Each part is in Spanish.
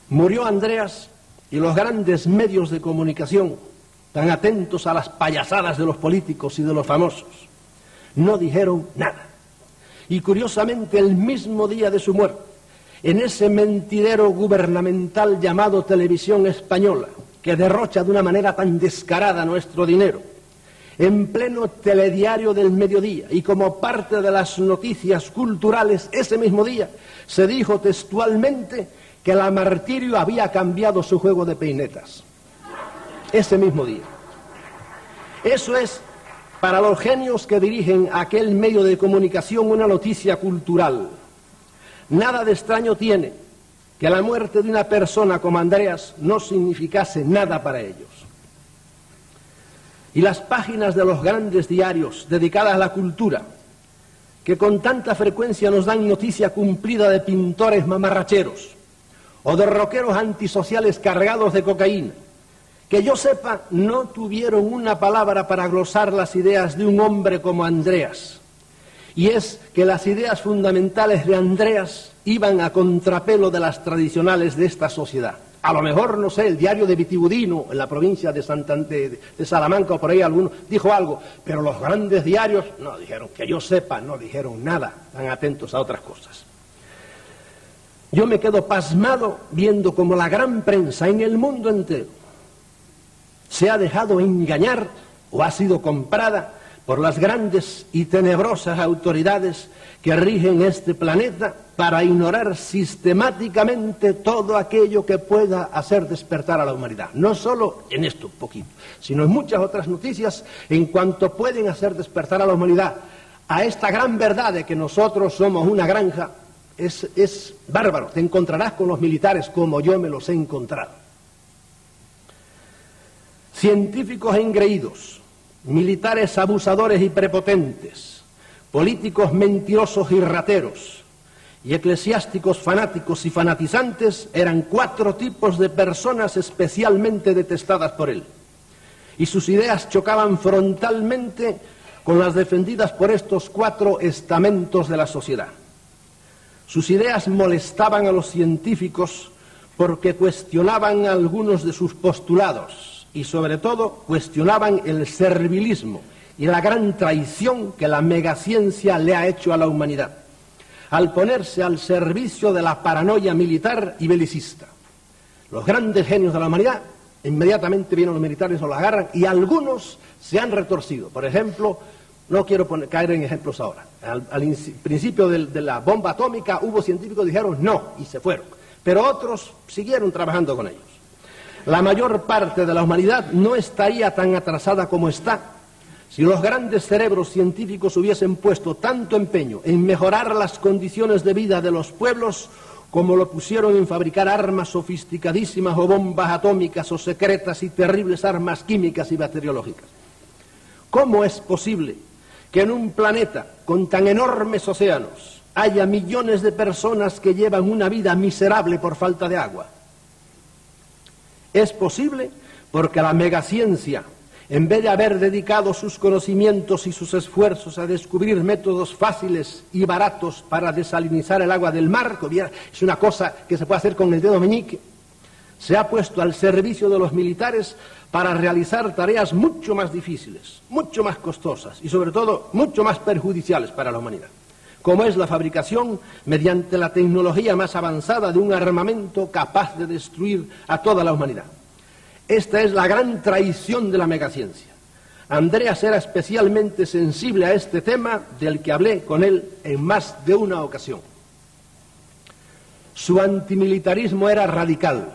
Murió Andreas y los grandes medios de comunicación, tan atentos a las payasadas de los políticos y de los famosos, no dijeron nada. Y curiosamente, el mismo día de su muerte, en ese mentidero gubernamental llamado Televisión Española, que derrocha de una manera tan descarada nuestro dinero, en pleno telediario del mediodía y como parte de las noticias culturales, ese mismo día se dijo textualmente que la Martirio había cambiado su juego de peinetas. Ese mismo día. Eso es, para los genios que dirigen aquel medio de comunicación, una noticia cultural. Nada de extraño tiene que la muerte de una persona como Andreas no significase nada para ellos. Y las páginas de los grandes diarios dedicadas a la cultura, que con tanta frecuencia nos dan noticia cumplida de pintores mamarracheros o de rockeros antisociales cargados de cocaína, que yo sepa, no tuvieron una palabra para glosar las ideas de un hombre como Andreas. Y es que las ideas fundamentales de Andreas iban a contrapelo de las tradicionales de esta sociedad. A lo mejor, no sé, el diario de Vitigudino, en la provincia de Salamanca o por ahí alguno, dijo algo, pero los grandes diarios no dijeron, que yo sepa, no dijeron nada, tan atentos a otras cosas. Yo me quedo pasmado viendo cómo la gran prensa en el mundo entero se ha dejado engañar o ha sido comprada por las grandes y tenebrosas autoridades que rigen este planeta para ignorar sistemáticamente todo aquello que pueda hacer despertar a la humanidad. No solo en esto, poquito, sino en muchas otras noticias en cuanto pueden hacer despertar a la humanidad a esta gran verdad de que nosotros somos una granja. Es bárbaro. Te encontrarás con los militares como yo me los he encontrado. Científicos engreídos, militares abusadores y prepotentes, políticos mentirosos y rateros, y eclesiásticos fanáticos y fanatizantes eran 4 tipos de personas especialmente detestadas por él. Y sus ideas chocaban frontalmente con las defendidas por estos 4 estamentos de la sociedad. Sus ideas molestaban a los científicos porque cuestionaban algunos de sus postulados y sobre todo cuestionaban el servilismo y la gran traición que la megaciencia le ha hecho a la humanidad, al ponerse al servicio de la paranoia militar y belicista. Los grandes genios de la humanidad, inmediatamente vienen los militares o los agarran, y algunos se han retorcido. Por ejemplo, no quiero caer en ejemplos ahora. Al principio de la bomba atómica hubo científicos que dijeron no y se fueron, pero otros siguieron trabajando con ellos. La mayor parte de la humanidad no estaría tan atrasada como está si los grandes cerebros científicos hubiesen puesto tanto empeño en mejorar las condiciones de vida de los pueblos como lo pusieron en fabricar armas sofisticadísimas o bombas atómicas o secretas y terribles armas químicas y bacteriológicas. ¿Cómo es posible que en un planeta con tan enormes océanos haya millones de personas que llevan una vida miserable por falta de agua? Es posible porque la megaciencia, en vez de haber dedicado sus conocimientos y sus esfuerzos a descubrir métodos fáciles y baratos para desalinizar el agua del mar, que es una cosa que se puede hacer con el dedo meñique, se ha puesto al servicio de los militares para realizar tareas mucho más difíciles, mucho más costosas y sobre todo mucho más perjudiciales para la humanidad, como es la fabricación mediante la tecnología más avanzada de un armamento capaz de destruir a toda la humanidad. Esta es la gran traición de la megaciencia. Andreas era especialmente sensible a este tema, del que hablé con él en más de una ocasión. Su antimilitarismo era radical.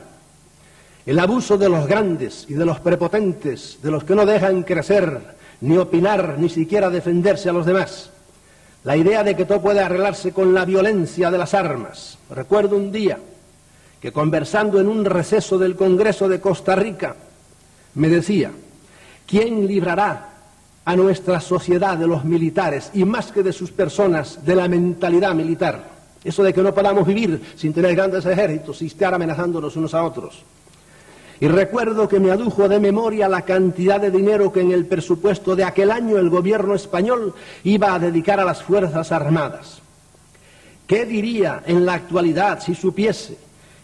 El abuso de los grandes y de los prepotentes, de los que no dejan crecer, ni opinar, ni siquiera defenderse a los demás. La idea de que todo puede arreglarse con la violencia de las armas. Recuerdo un día que, conversando en un receso del Congreso de Costa Rica, me decía: ¿quién librará a nuestra sociedad de los militares y, más que de sus personas, de la mentalidad militar? Eso de que no podamos vivir sin tener grandes ejércitos y estar amenazándonos unos a otros. Y recuerdo que me adujo de memoria la cantidad de dinero que en el presupuesto de aquel año el gobierno español iba a dedicar a las Fuerzas Armadas. ¿Qué diría en la actualidad si supiese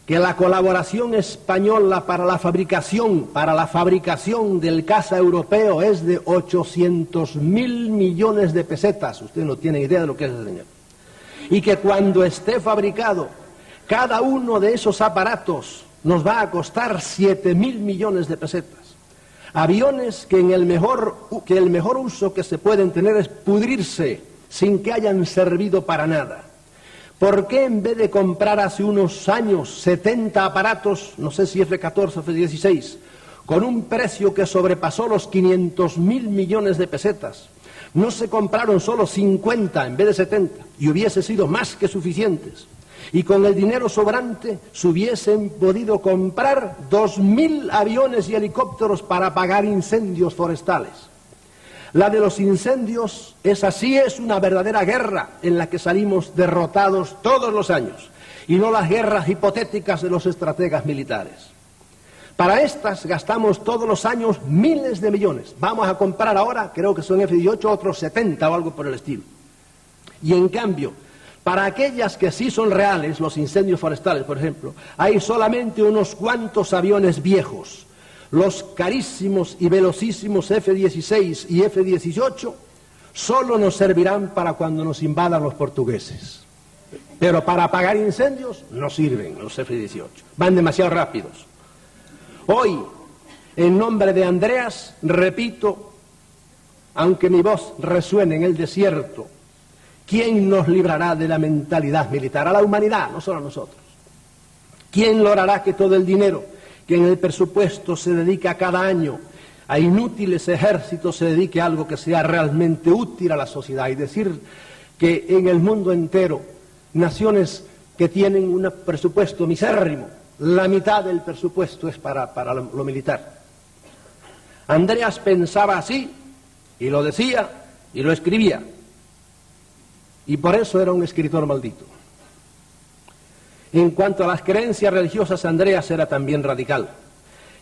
que la colaboración española para la fabricación del caza europeo es de 800.000 millones de pesetas. Usted no tiene idea de lo que es ese dinero. Y que cuando esté fabricado, cada uno de esos aparatos nos va a costar 7.000 millones de pesetas. Aviones que el mejor uso que se pueden tener es pudrirse sin que hayan servido para nada. ¿Por qué en vez de comprar hace unos años 70 aparatos, no sé si F-14 o F-16, con un precio que sobrepasó los 500.000 millones de pesetas, no se compraron solo 50 en vez de 70 y hubiese sido más que suficientes? Y con el dinero sobrante se hubiesen podido comprar 2.000 aviones y helicópteros para apagar incendios forestales. La de los incendios es una verdadera guerra en la que salimos derrotados todos los años, y no las guerras hipotéticas de los estrategas militares. Para estas gastamos todos los años miles de millones. Vamos a comprar ahora, creo que son F-18, otros 70 o algo por el estilo. Y en cambio, para aquellas que sí son reales, los incendios forestales, por ejemplo, hay solamente unos cuantos aviones viejos. Los carísimos y velocísimos F-16 y F-18 solo nos servirán para cuando nos invadan los portugueses. Pero para apagar incendios no sirven los F-18, van demasiado rápidos. Hoy, en nombre de Andreas, repito, aunque mi voz resuene en el desierto, ¿quién nos librará de la mentalidad militar? A la humanidad, no solo a nosotros. ¿Quién logrará que todo el dinero que en el presupuesto se dedica cada año a inútiles ejércitos se dedique a algo que sea realmente útil a la sociedad? Y decir que en el mundo entero, naciones que tienen un presupuesto misérrimo, la mitad del presupuesto es para lo militar. Andreas pensaba así, y lo decía, y lo escribía, y por eso era un escritor maldito. En cuanto a las creencias religiosas, Andreas era también radical.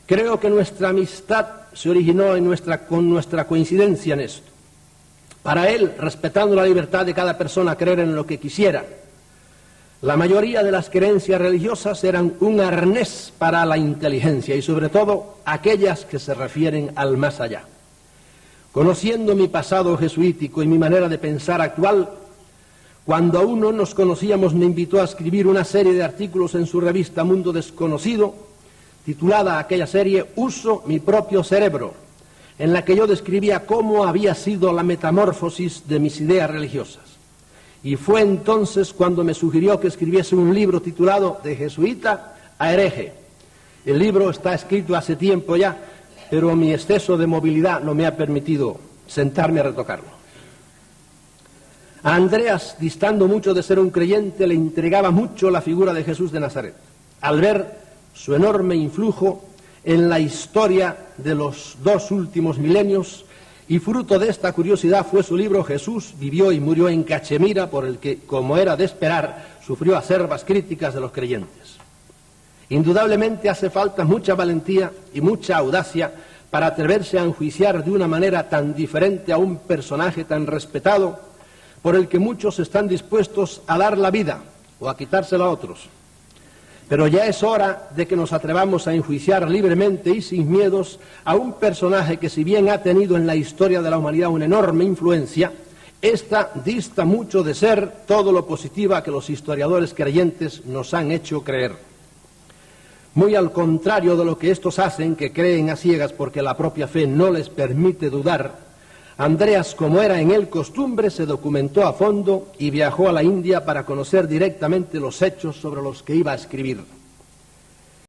Creo que nuestra amistad se originó con nuestra coincidencia en esto. Para él, respetando la libertad de cada persona a creer en lo que quisiera, la mayoría de las creencias religiosas eran un arnés para la inteligencia y sobre todo aquellas que se refieren al más allá. Conociendo mi pasado jesuítico y mi manera de pensar actual, cuando aún no nos conocíamos me invitó a escribir una serie de artículos en su revista Mundo Desconocido, titulada aquella serie Uso mi propio cerebro, en la que yo describía cómo había sido la metamorfosis de mis ideas religiosas. Y fue entonces cuando me sugirió que escribiese un libro titulado De jesuita a hereje. El libro está escrito hace tiempo ya, pero mi exceso de movilidad no me ha permitido sentarme a retocarlo. A Andreas, distando mucho de ser un creyente, le intrigaba mucho la figura de Jesús de Nazaret, al ver su enorme influjo en la historia de los 2 últimos milenios, y fruto de esta curiosidad fue su libro Jesús vivió y murió en Cachemira, por el que, como era de esperar, sufrió acerbas críticas de los creyentes. Indudablemente hace falta mucha valentía y mucha audacia para atreverse a enjuiciar de una manera tan diferente a un personaje tan respetado, por el que muchos están dispuestos a dar la vida o a quitársela a otros. Pero ya es hora de que nos atrevamos a enjuiciar libremente y sin miedos a un personaje que, si bien ha tenido en la historia de la humanidad una enorme influencia, esta dista mucho de ser todo lo positiva que los historiadores creyentes nos han hecho creer. Muy al contrario de lo que estos hacen, que creen a ciegas porque la propia fe no les permite dudar, Andreas, como era en él costumbre, se documentó a fondo y viajó a la India para conocer directamente los hechos sobre los que iba a escribir.